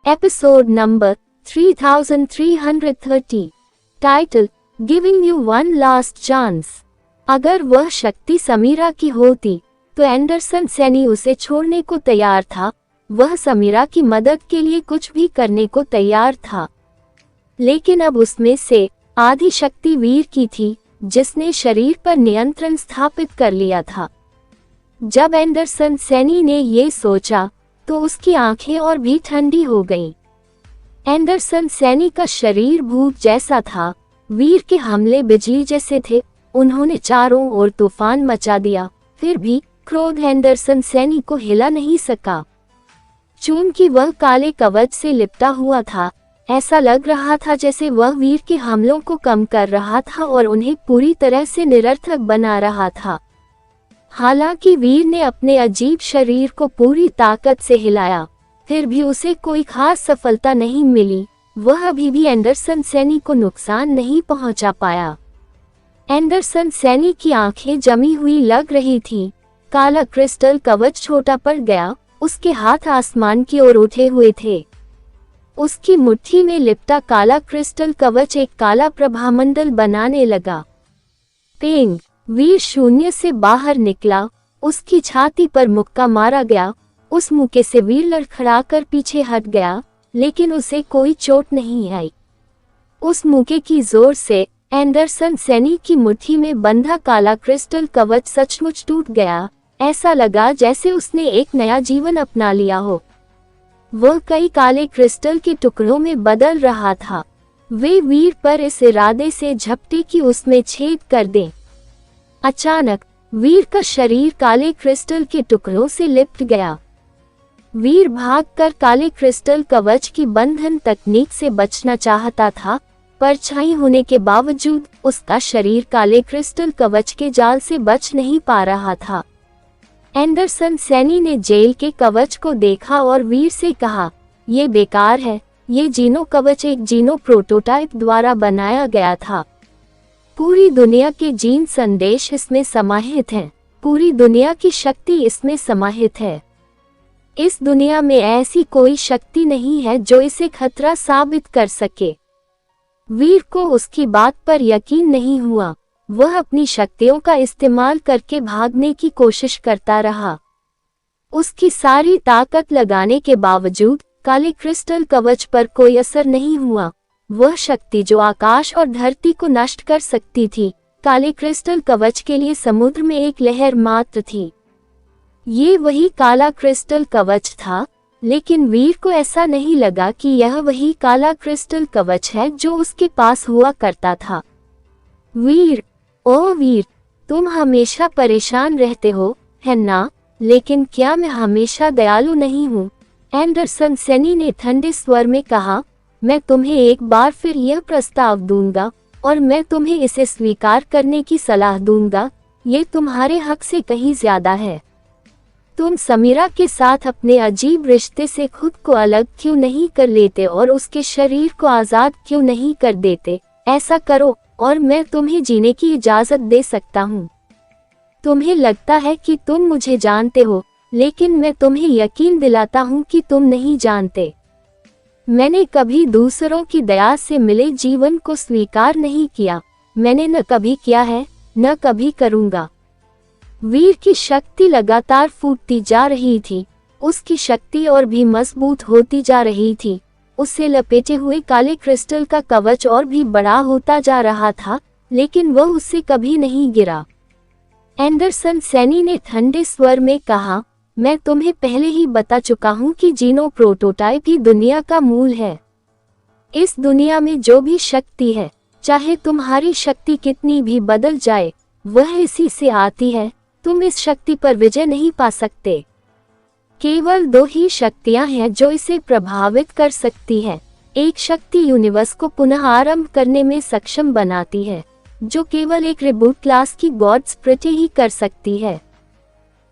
Episode number 3330. Title: Giving You One Last Chance. अगर वह शक्ति समीरा की होती तो एंडरसन सैनी उसे छोड़ने को तैयार था। वह समीरा की मदद के लिए कुछ भी करने को तैयार था, लेकिन अब उसमें से आधी शक्ति वीर की थी, जिसने शरीर पर नियंत्रण स्थापित कर लिया था। जब एंडरसन सैनी ने ये सोचा तो उसकी आंखें और भी ठंडी हो गईं। एंडरसन सैनी का शरीर भूत जैसा था, वीर के हमले बिजली जैसे थे। उन्होंने चारों ओर तूफान मचा दिया, फिर भी क्रोध एंडरसन सैनी को हिला नहीं सका। चूंकि वह काले कवच से लिपटा हुआ था, ऐसा लग रहा था जैसे वह वीर के हमलों को कम कर रहा था और उन्हें पूरी तरह से निरर्थक बना रहा था। हालांकि वीर ने अपने अजीब शरीर को पूरी ताकत से हिलाया, फिर भी उसे कोई खास सफलता नहीं मिली। वह अभी भी एंडरसन सैनी को नुकसान नहीं पहुंचा पाया। एंडरसन सैनी की आंखें जमी हुई लग रही थीं। काला क्रिस्टल कवच छोटा पड़ गया, उसके हाथ आसमान की ओर उठे हुए थे। उसकी मुट्ठी में लिपटा काला क्रिस्टल कवच एक काला प्रभामंडल बनाने लगा। पेंग! वीर शून्य से बाहर निकला। उसकी छाती पर मुक्का मारा गया। उस मुक्के से वीर लड़खड़ाकर पीछे हट गया, लेकिन उसे कोई चोट नहीं आई। उस मुक्के की जोर से एंडरसन सैनी की मुट्ठी में बंधा काला क्रिस्टल कवच सचमुच टूट गया। ऐसा लगा जैसे उसने एक नया जीवन अपना लिया हो। वह कई काले क्रिस्टल के टुकड़ों में बदल रहा था। वे वीर पर इस इरादे से झपटे कि उसमें छेद कर दें। अचानक वीर का शरीर काले क्रिस्टल के टुकड़ों से लिपट गया। वीर भागकर काले क्रिस्टल कवच की बंधन तकनीक से बचना चाहता था, परछाई होने के बावजूद उसका शरीर काले क्रिस्टल कवच के जाल से बच नहीं पा रहा था। एंडरसन सैनी ने जेल के कवच को देखा और वीर से कहा, "ये बेकार है। ये जीनो कवच एक जीनो प्रोटोटाइप द्वारा बनाया गया था। पूरी दुनिया के जीन संदेश इसमें समाहित हैं। पूरी दुनिया की शक्ति इसमें समाहित है। इस दुनिया में ऐसी कोई शक्ति नहीं है जो इसे खतरा साबित कर सके।" वीर को उसकी बात पर यकीन नहीं हुआ। वह अपनी शक्तियों का इस्तेमाल करके भागने की कोशिश करता रहा। उसकी सारी ताकत लगाने के बावजूद काले क्रिस्टल कवच पर कोई असर नहीं हुआ। वह शक्ति जो आकाश और धरती को नष्ट कर सकती थी, काले क्रिस्टल कवच के लिए समुद्र में एक लहर मात्र थी। ये वही काला क्रिस्टल कवच था, लेकिन वीर को ऐसा नहीं लगा कि यह वही काला क्रिस्टल कवच है जो उसके पास हुआ करता था। वीर! ओ वीर, तुम हमेशा परेशान रहते हो, है ना? लेकिन क्या मैं हमेशा दयालु नहीं हूँ? एंडरसन सैनी ने ठंडे स्वर में कहा, "मैं तुम्हें एक बार फिर यह प्रस्ताव दूंगा और मैं तुम्हें इसे स्वीकार करने की सलाह दूंगा। ये तुम्हारे हक से कहीं ज्यादा है। तुम समीरा के साथ अपने अजीब रिश्ते से खुद को अलग क्यों नहीं कर लेते और उसके शरीर को आजाद क्यों नहीं कर देते? ऐसा करो और मैं तुम्हें जीने की इजाजत दे सकता हूँ। तुम्हें लगता है कि तुम मुझे जानते हो, लेकिन मैं तुम्हें यकीन दिलाता हूँ कि तुम नहीं जानते। मैंने कभी दूसरों की दया से मिले जीवन को स्वीकार नहीं किया। मैंने न कभी किया है, न कभी करूँगा।" वीर की शक्ति लगातार फूटती जा रही थी। उसकी शक्ति और भी मजबूत होती जा रही थी। उसे लपेटे हुए काले क्रिस्टल का कवच और भी बड़ा होता जा रहा था, लेकिन वह उससे कभी नहीं गिरा। एंडरसन सैनी ने ठंडे स्वर में कहा, "मैं तुम्हें पहले ही बता चुका हूँ कि जीनो प्रोटोटाइप ही दुनिया का मूल है। इस दुनिया में जो भी शक्ति है, चाहे तुम्हारी शक्ति कितनी भी बदल जाए, वह इसी से आती है। तुम इस शक्ति पर विजय नहीं पा सकते। केवल दो ही शक्तियां हैं जो इसे प्रभावित कर सकती हैं। एक शक्ति यूनिवर्स को पुनः आरंभ करने में सक्षम बनाती है, जो केवल एक रिबूट क्लास की गॉड स्प्रिट ही कर सकती है।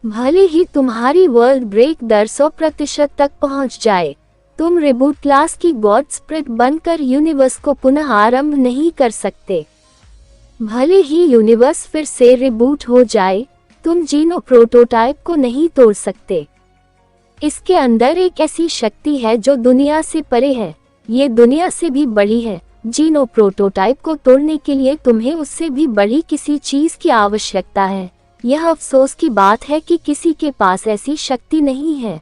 भले ही तुम्हारी वर्ल्ड ब्रेक दर 100% तक पहुंच जाए, तुम रिबूट क्लास की गॉड स्प्रिट बनकर यूनिवर्स को पुनः आरंभ नहीं कर सकते। भले ही यूनिवर्स फिर से रिबूट हो जाए, तुम जीनो प्रोटोटाइप को नहीं तोड़ सकते। इसके अंदर एक ऐसी शक्ति है जो दुनिया से परे है, ये दुनिया से भी बड़ी है। जीनो प्रोटोटाइप को तोड़ने के लिए तुम्हें उससे भी बड़ी किसी चीज की आवश्यकता है। यह अफसोस की बात है कि किसी के पास ऐसी शक्ति नहीं है।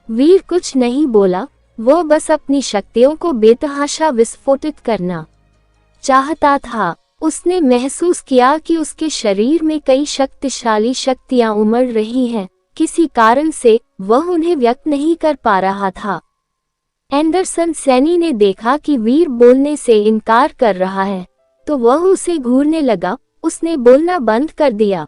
वीर कुछ नहीं बोला, वो बस अपनी शक्तियों को बेतहाशा विस्फोटित करना चाहता था। उसने महसूस किया कि उसके शरीर में कई शक्तिशाली शक्तियां उमड़ रही हैं, किसी कारण से वह उन्हें व्यक्त नहीं कर पा रहा था। एंडरसन सैनी ने देखा कि वीर बोलने से इनकार कर रहा है, तो वह उसे घूरने लगा। उसने बोलना बंद कर दिया।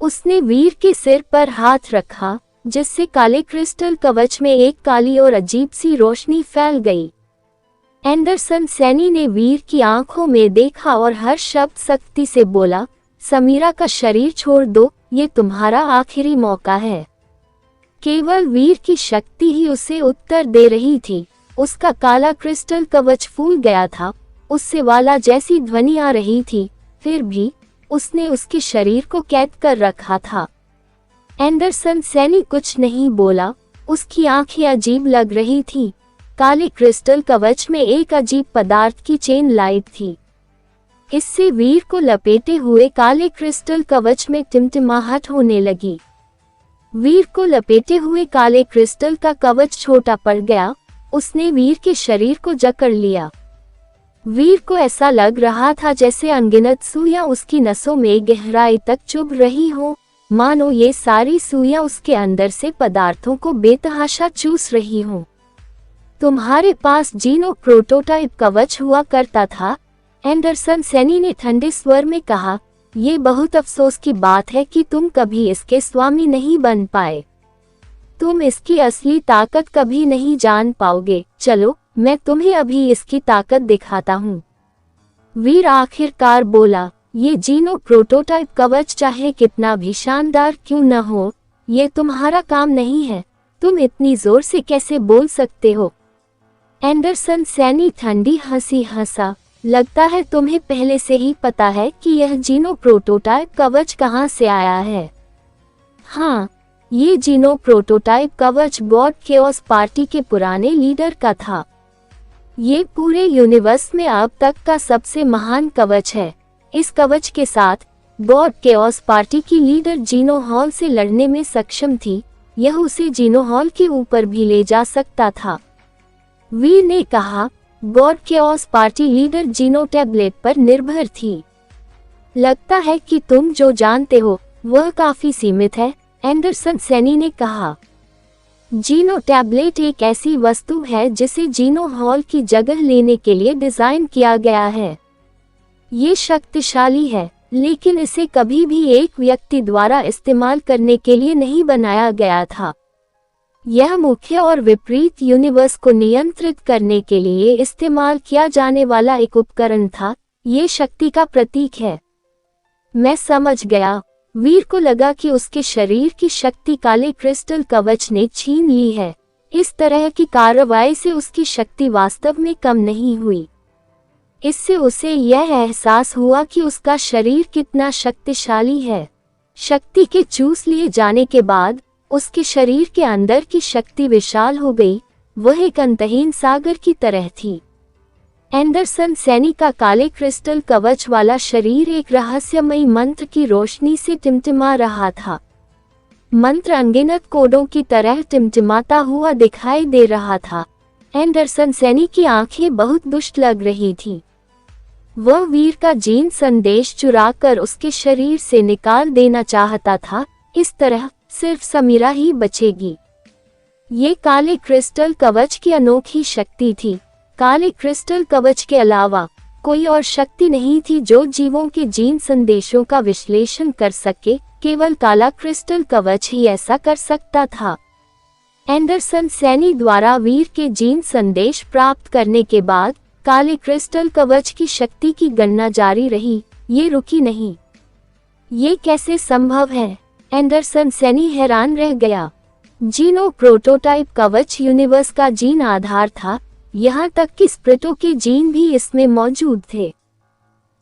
उसने वीर के सिर पर हाथ रखा, जिससे काले क्रिस्टल कवच में एक काली और अजीब सी रोशनी फैल गई। एंडरसन सैनी ने वीर की आंखों में देखा और हर शब्द सख्ती से बोला, समीरा का शरीर छोड़ दो, ये तुम्हारा आखिरी मौका है। केवल वीर की शक्ति ही उसे उत्तर दे रही थी। उसका काला क्रिस्टल कवच फूल गया था, उससे वाला जैसी ध्वनि आ रही थी, फिर भी उसने उसके शरीर को कैद कर रखा था। एंडरसन सैनी कुछ नहीं बोला, उसकी आंखें अजीब लग रही थीं। काले क्रिस्टल कवच में एक अजीब पदार्थ की चेन लाइट थी। इससे वीर को लपेटे हुए काले क्रिस्टल कवच में टिमटिमाहट होने लगी। वीर को लपेटे हुए काले क्रिस्टल का कवच छोटा पड़ गया। उसने वीर के शरीर को जकड़ लिया। वीर को ऐसा लग रहा था जैसे अनगिनत सुइयां उसकी नसों में गहराई तक चुभ रही हो, मानो ये सारी सुइयां उसके अंदर से पदार्थों को बेतहाशा चूस रही हों। तुम्हारे पास जीनो प्रोटोटाइप कवच हुआ करता था, एंडरसन सैनी ने ठंडे स्वर में कहा। ये बहुत अफसोस की बात है कि तुम कभी इसके स्वामी नहीं बन पाए। तुम इसकी असली ताकत कभी नहीं जान पाओगे। चलो, मैं तुम्हें अभी इसकी ताकत दिखाता हूँ। वीर आखिरकार बोला, ये जीनो प्रोटोटाइप कवच चाहे कितना भी शानदार क्यों न हो, ये तुम्हारा काम नहीं है। तुम इतनी जोर से कैसे बोल सकते हो? एंडरसन सैनी ठंडी हंसी हंसा। लगता है तुम्हें पहले से ही पता है कि यह जीनो प्रोटोटाइप कवच कहाँ से आया है। हाँ, ये जीनो प्रोटोटाइप कवच गॉड केओस पार्टी के पुराने लीडर का था। ये पूरे यूनिवर्स में अब तक का सबसे महान कवच है। इस कवच के साथ गॉड केओस पार्टी की लीडर जीनो हॉल से लड़ने में सक्षम थी। यह उसे जीनो हॉल के ऊपर भी ले जा सकता था। वीर ने कहा, गॉड केओस पार्टी लीडर जीनो टैबलेट पर निर्भर थी। लगता है कि तुम जो जानते हो वह काफी सीमित है, एंडरसन सैनी ने कहा। जीनो टैबलेट एक ऐसी वस्तु है जिसे जीनो हॉल की जगह लेने के लिए डिजाइन किया गया है। ये शक्तिशाली है, लेकिन इसे कभी भी एक व्यक्ति द्वारा इस्तेमाल करने के लिए नहीं बनाया गया था। यह मुख्य और विपरीत यूनिवर्स को नियंत्रित करने के लिए इस्तेमाल किया जाने वाला एक उपकरण था। ये शक्ति का प्रतीक है। मैं समझ गया। वीर को लगा कि उसके शरीर की शक्ति काले क्रिस्टल कवच ने छीन ली है। इस तरह की कार्रवाई से उसकी शक्ति वास्तव में कम नहीं हुई। इससे उसे यह एहसास हुआ कि उसका शरीर कितना शक्तिशाली है। शक्ति के चूस लिए जाने के बाद उसके शरीर के अंदर की शक्ति विशाल हो गई। वह एक अंतहीन सागर की तरह थी। एंडरसन सैनी का काले क्रिस्टल कवच वाला शरीर एक रहस्यमयी मंत्र की रोशनी से टिमटिमा रहा था। मंत्र अनगिनत कोडों की तरह टिमटिमाता हुआ दिखाई दे रहा था। एंडरसन सैनी की आंखें बहुत दुष्ट लग रही थीं। वह वीर का जीन संदेश चुराकर उसके शरीर से निकाल देना चाहता था। इस तरह सिर्फ समीरा ही बचेगी। ये काले क्रिस्टल कवच की अनोखी शक्ति थी। काले क्रिस्टल कवच के अलावा कोई और शक्ति नहीं थी जो जीवों के जीन संदेशों का विश्लेषण कर सके। केवल काला क्रिस्टल कवच ही ऐसा कर सकता था। एंडरसन सैनी द्वारा वीर के जीन संदेश प्राप्त करने के बाद काले क्रिस्टल कवच की शक्ति की गणना जारी रही। ये रुकी नहीं। ये कैसे संभव है? एंडरसन सैनी हैरान रह गया। जीनो प्रोटोटाइप कवच यूनिवर्स का जीन आधार था। यहाँ तक कि स्प्रिटो के जीन भी इसमें मौजूद थे।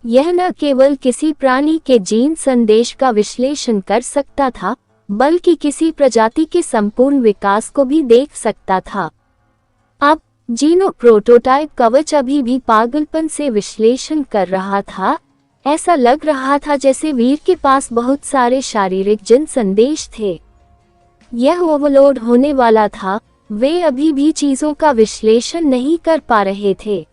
यह न केवल किसी प्राणी के जीन संदेश का विश्लेषण कर सकता था, बल्कि किसी प्रजाति के संपूर्ण विकास को भी देख सकता था। अब जीनो प्रोटोटाइप कवच अभी भी पागलपन से विश्लेषण कर रहा था। ऐसा लग रहा था जैसे वीर के पास बहुत सारे शारीरिक जिन संदेश थे। यह ओवरलोड होने वाला था। वे अभी भी चीजों का विश्लेषण नहीं कर पा रहे थे।